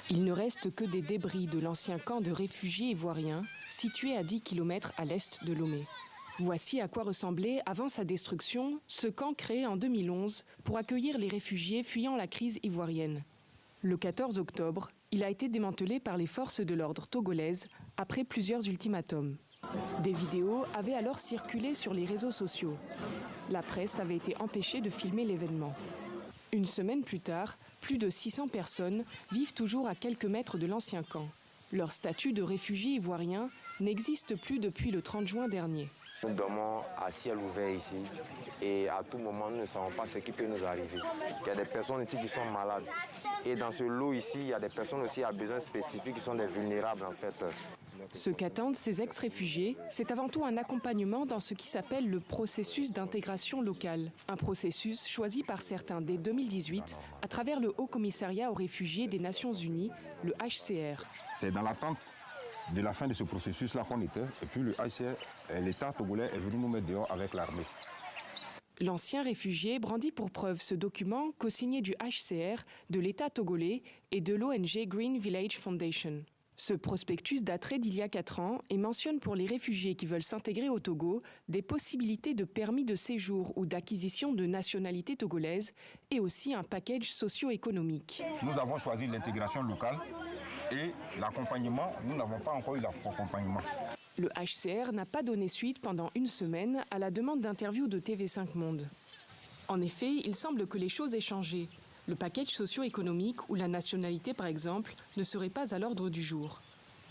Il ne reste que des débris de l'ancien camp de réfugiés ivoiriens, situé à 10 km à l'est de Lomé. Voici à quoi ressemblait, avant sa destruction, ce camp créé en 2011 pour accueillir les réfugiés fuyant la crise ivoirienne. Le 14 octobre, il a été démantelé par les forces de l'ordre togolaises après plusieurs ultimatums. Des vidéos avaient alors circulé sur les réseaux sociaux. La presse avait été empêchée de filmer l'événement. Une semaine plus tard, plus de 600 personnes vivent toujours à quelques mètres de l'ancien camp. Leur statut de réfugiés ivoiriens n'existe plus depuis le 30 juin dernier. Nous dormons à ciel ouvert ici et à tout moment nous ne savons pas ce qui peut nous arriver. Il y a des personnes ici qui sont malades et dans ce lot ici, il y a des personnes aussi à besoins spécifiques qui sont des vulnérables en fait. Ce qu'attendent ces ex-réfugiés, c'est avant tout un accompagnement dans ce qui s'appelle le processus d'intégration locale. Un processus choisi par certains dès 2018 à travers le Haut Commissariat aux réfugiés des Nations Unies, le HCR. C'est dans l'attente de la fin de ce processus-là qu'on était. Et puis le HCR, l'État togolais est venu nous mettre dehors avec l'armée. L'ancien réfugié brandit pour preuve ce document co-signé du HCR, de l'État togolais et de l'ONG Green Village Foundation. Ce prospectus daterait d'il y a 4 ans et mentionne pour les réfugiés qui veulent s'intégrer au Togo des possibilités de permis de séjour ou d'acquisition de nationalité togolaise et aussi un package socio-économique. Nous avons choisi l'intégration locale et l'accompagnement, nous n'avons pas encore eu l'accompagnement. Le HCR n'a pas donné suite pendant une semaine à la demande d'interview de TV5 Monde. En effet, il semble que les choses aient changé. Le package socio-économique ou la nationalité, par exemple, ne serait pas à l'ordre du jour.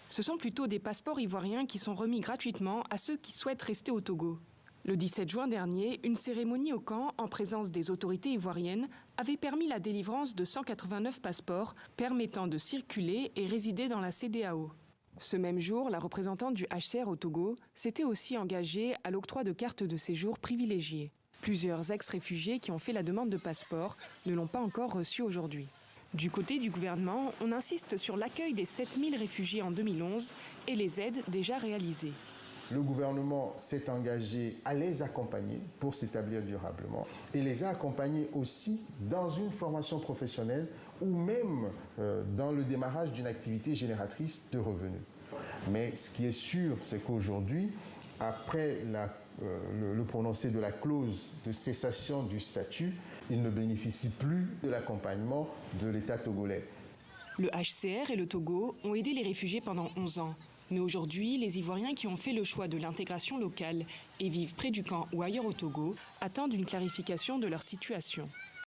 Ce sont plutôt des passeports ivoiriens qui sont remis gratuitement à ceux qui souhaitent rester au Togo. Le 17 juin dernier, une cérémonie au camp, en présence des autorités ivoiriennes, avait permis la délivrance de 189 passeports permettant de circuler et résider dans la CEDEAO. Ce même jour, la représentante du HCR au Togo s'était aussi engagée à l'octroi de cartes de séjour privilégiées. Plusieurs ex-réfugiés qui ont fait la demande de passeport ne l'ont pas encore reçu aujourd'hui. Du côté du gouvernement, on insiste sur l'accueil des 7000 réfugiés en 2011 et les aides déjà réalisées. Le gouvernement s'est engagé à les accompagner pour s'établir durablement et les a accompagnés aussi dans une formation professionnelle ou même dans le démarrage d'une activité génératrice de revenus. Mais ce qui est sûr, c'est qu'aujourd'hui, après le prononcé de la clause de cessation du statut, ils ne bénéficient plus de l'accompagnement de l'État togolais. Le HCR et le Togo ont aidé les réfugiés pendant 11 ans. Mais aujourd'hui, les Ivoiriens qui ont fait le choix de l'intégration locale et vivent près du camp ou ailleurs au Togo attendent une clarification de leur situation.